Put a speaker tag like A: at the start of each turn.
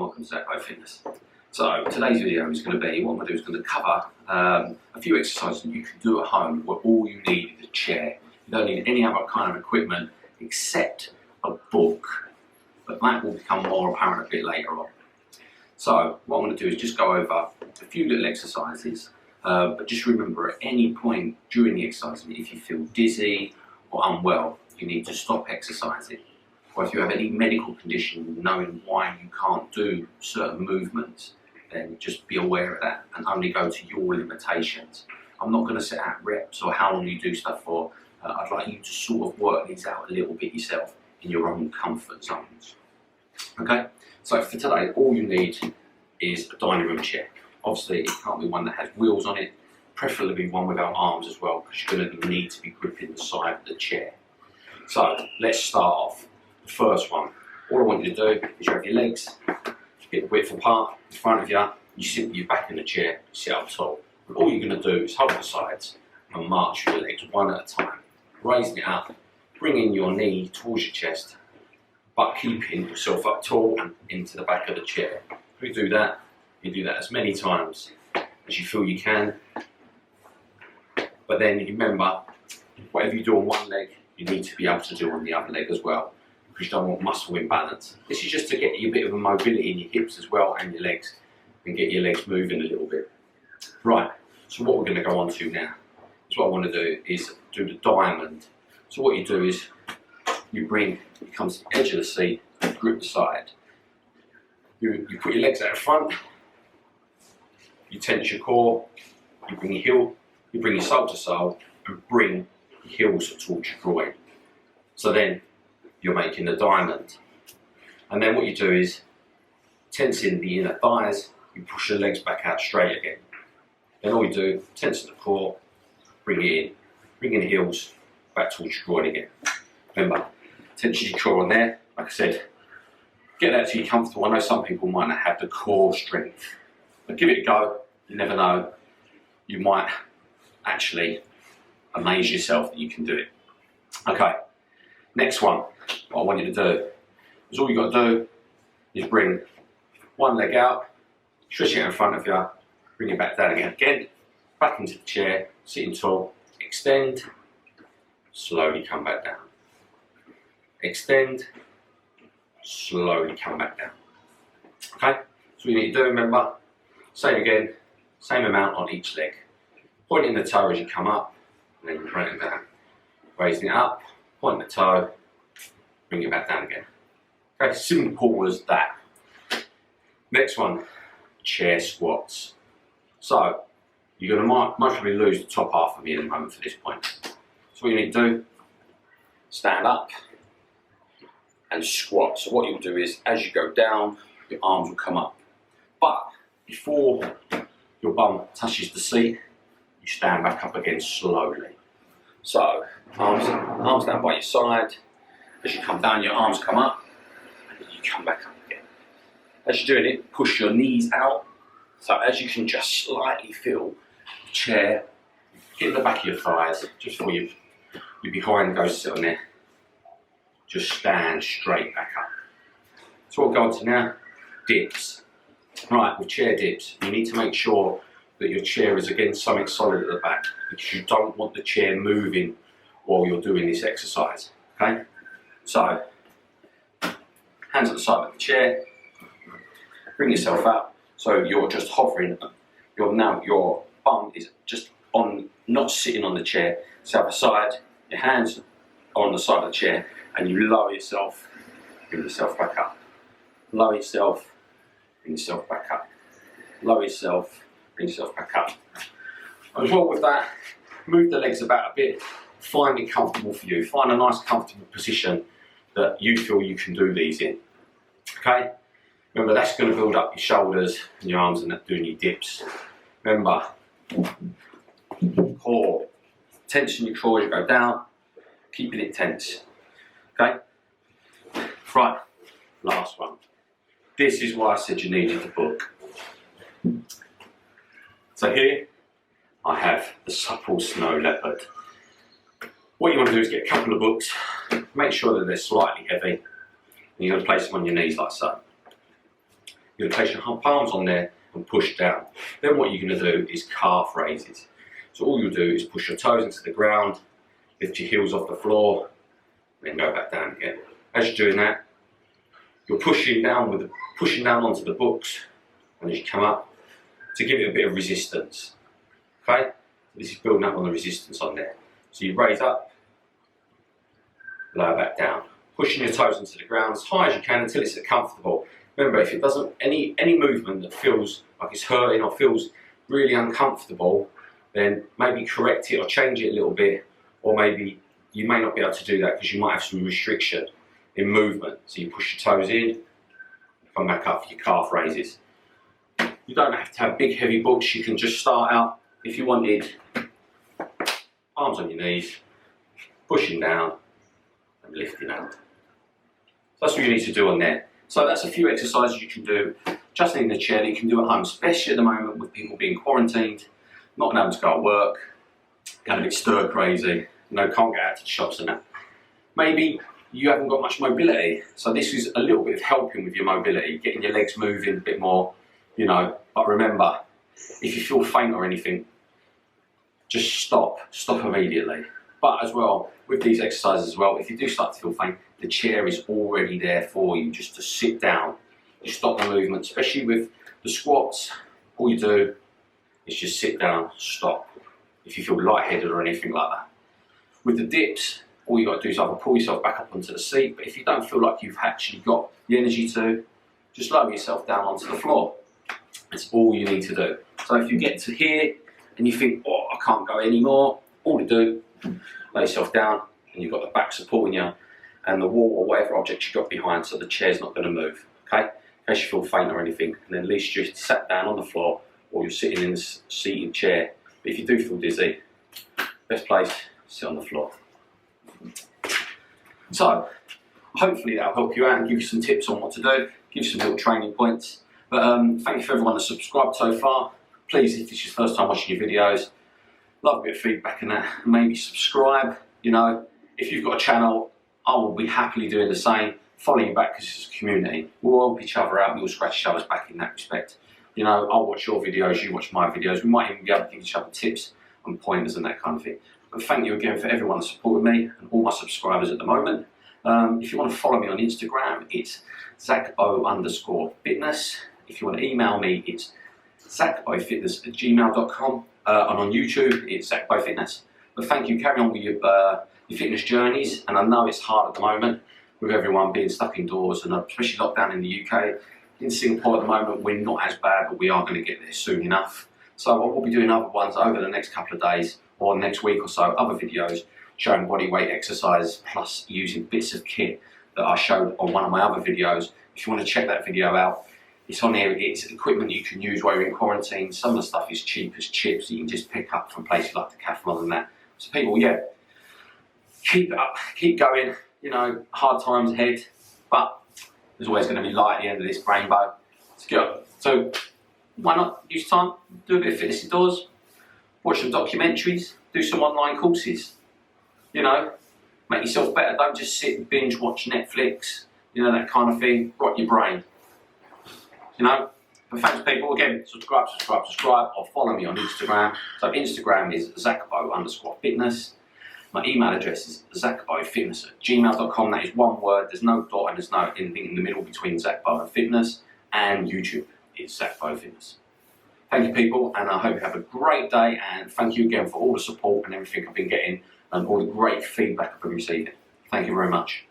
A: and welcome to ZacBow Fitness. So today's video is going to be, what I'm going to do is going to cover a few exercises that you can do at home where all you need is a chair. You don't need any other kind of equipment except a book, but that will become more apparent a bit later on. So what I'm going to do is just go over a few little exercises, but just remember at any point during the exercise, if you feel dizzy or unwell, you need to stop exercising. Or if you have any medical condition, knowing why you can't do certain movements, then just be aware of that and only go to your limitations. I'm not going to set out reps or how long you do stuff for. I'd like you to sort of work these out a little bit yourself in your own comfort zones. Okay, so for today, all you need is a dining room chair. Obviously, it can't be one that has wheels on it, preferably one without arms as well, because you're going to need to be gripping the side of the chair. So let's start off. The first one, all I want you to do is you have your legs hip width apart in front of you, you sit with your back in the chair, sit up tall. And all you're going to do is hold the sides and march your legs one at a time, raising it up, bringing your knee towards your chest, but keeping yourself up tall and into the back of the chair. If you do that as many times as you feel you can. But then remember, whatever you do on one leg, you need to be able to do on the other leg as well, because you don't want muscle imbalance. This is just to get you a bit of a mobility in your hips as well and your legs, and get your legs moving a little bit. Right, so what we're going to go on to now is what I want to do is do the diamond. So what you do is you come to the edge of the seat and grip the side. You put your legs out in front, you tense your core, you bring your sole to sole and bring your heels towards your groin. So then you're making the diamond. And then what you do is, tensing the inner thighs, you push the legs back out straight again. Then all you do, tension the core, bring it in, bring in the heels back towards your groin again. Remember, tension your core on there, like I said, get that till you're comfortable. I know some people might not have the core strength, but give it a go, you never know. You might actually amaze yourself that you can do it. Okay, next one, what I want you to do is all you've got to do is bring one leg out, stretch it out in front of you, bring it back down again, back into the chair, sitting tall, extend, slowly come back down. Extend, slowly come back down. Okay, so what you need to do, remember, same again, same amount on each leg. Pointing the toe as you come up, and then you bring it down. Raising it up, point the toe, bring it back down again. Okay, simple as that. Next one, chair squats. So, you're going to most probably lose the top half of me in a moment for this point. So what you need to do, stand up and squat. So what you'll do is, as you go down, your arms will come up. But before your bum touches the seat, you stand back up again slowly. So, arms down by your side. As you come down, your arms come up, and you come back up again. As you're doing it, push your knees out. So as you can just slightly feel the chair hit the back of your thighs, just before your behind goes to sit on there. Just stand straight back up. So what we'll go on to now, dips. Right, with chair dips, you need to make sure that your chair is against something solid at the back, because you don't want the chair moving while you're doing this exercise. Okay? So, hands at the side of the chair, bring yourself up, so you're just hovering, your bum is just on, not sitting on the chair, so other side, your hands are on the side of the chair, and you lower yourself, bring yourself back up. Lower yourself, bring yourself back up. Lower yourself, bring yourself back up. As well with that, move the legs about a bit, find it comfortable for you, find a nice comfortable position that you feel you can do these in. Okay? Remember, that's going to build up your shoulders and your arms and doing your dips. Remember, core, tension your core as you go down, keeping it tense. Okay? Right, last one. This is why I said you needed the book. So here, I have the Supple Snow Leopard. What you want to do is get a couple of books, make sure that they're slightly heavy, and you're going to place them on your knees like so. You're going to place your palms on there and push down. Then what you're going to do is calf raises. So all you'll do is push your toes into the ground, lift your heels off the floor, then go back down again. As you're doing that, you're pushing down onto the books, and as you come up, to give it a bit of resistance. Okay? This is building up on the resistance on there. So you raise up, lower back down, pushing your toes into the ground as high as you can until it's comfortable. Remember, if it doesn't, any movement that feels like it's hurting or feels really uncomfortable, then maybe correct it or change it a little bit, or maybe you may not be able to do that because you might have some restriction in movement. So you push your toes in, come back up for your calf raises. You don't have to have big heavy books. You can just start out, if you wanted, arms on your knees, pushing down and lifting out. So that's what you need to do on there. So that's a few exercises you can do just in the chair that you can do at home, especially at the moment with people being quarantined, not being able to go to work, getting a bit stir crazy, can't get out to the shops and that. Maybe you haven't got much mobility, so this is a little bit of helping with your mobility, getting your legs moving a bit more, But remember, if you feel faint or anything, just stop immediately. But as well, with these exercises as well, if you do start to feel faint, the chair is already there for you just to sit down. You stop the movement, especially with the squats. All you do is just sit down, stop. If you feel lightheaded or anything like that. With the dips, all you got to do is either pull yourself back up onto the seat, but if you don't feel like you've actually got the energy to, just lower yourself down onto the floor. That's all you need to do. So if you get to here and you think, oh, I can't go anymore, all you do, lay yourself down and you've got the back supporting you and the wall or whatever object you've got behind, so the chair's not going to move, okay? In case you feel faint or anything, and then at least you're sat down on the floor or you're sitting in a seated chair. But if you do feel dizzy, best place, sit on the floor. So, hopefully that'll help you out and give you some tips on what to do, give you some little training points. But thank you for everyone that's subscribed so far. Please, if it's your first time watching your videos, love a bit of feedback and that. Maybe subscribe. If you've got a channel, I will be happily doing the same. Follow you back because it's a community. We'll help each other out. We'll scratch each other's back in that respect. I'll watch your videos, you watch my videos. We might even be able to give each other tips and pointers and that kind of thing. But thank you again for everyone that's supported me and all my subscribers at the moment. If you want to follow me on Instagram, it's ZacBow_fitness. If you want to email me, it's ZacBowFitness@gmail.com. And on YouTube, it's ZacBow Fitness. But thank you. Carry on with your fitness journeys. And I know it's hard at the moment with everyone being stuck indoors, and especially lockdown in the UK. In Singapore at the moment, we're not as bad, but we are going to get there soon enough. So I will be doing other ones over the next couple of days or next week or so, other videos showing body weight exercise plus using bits of kit that I showed on one of my other videos. If you want to check that video out, it's on there. It's equipment you can use while you're in quarantine. Some of the stuff is cheap as chips that you can just pick up from places like Decathlon and that. So people, yeah, keep it up, keep going. Hard times ahead, but there's always going to be light at the end of this rainbow. Let's go. So why not use time, do a bit of fitness indoors, watch some documentaries, do some online courses. Make yourself better. Don't just sit and binge watch Netflix, that kind of thing. Rot your brain. But thanks people. Again, subscribe, or follow me on Instagram. So Instagram is ZacBow_fitness. My email address is ZacBowFitness@gmail.com. That is one word. There's no dot and there's no anything in the middle between ZacBow and Fitness. And YouTube is ZacBow Fitness. Thank you people, and I hope you have a great day, and thank you again for all the support and everything I've been getting and all the great feedback I've been receiving. Thank you very much.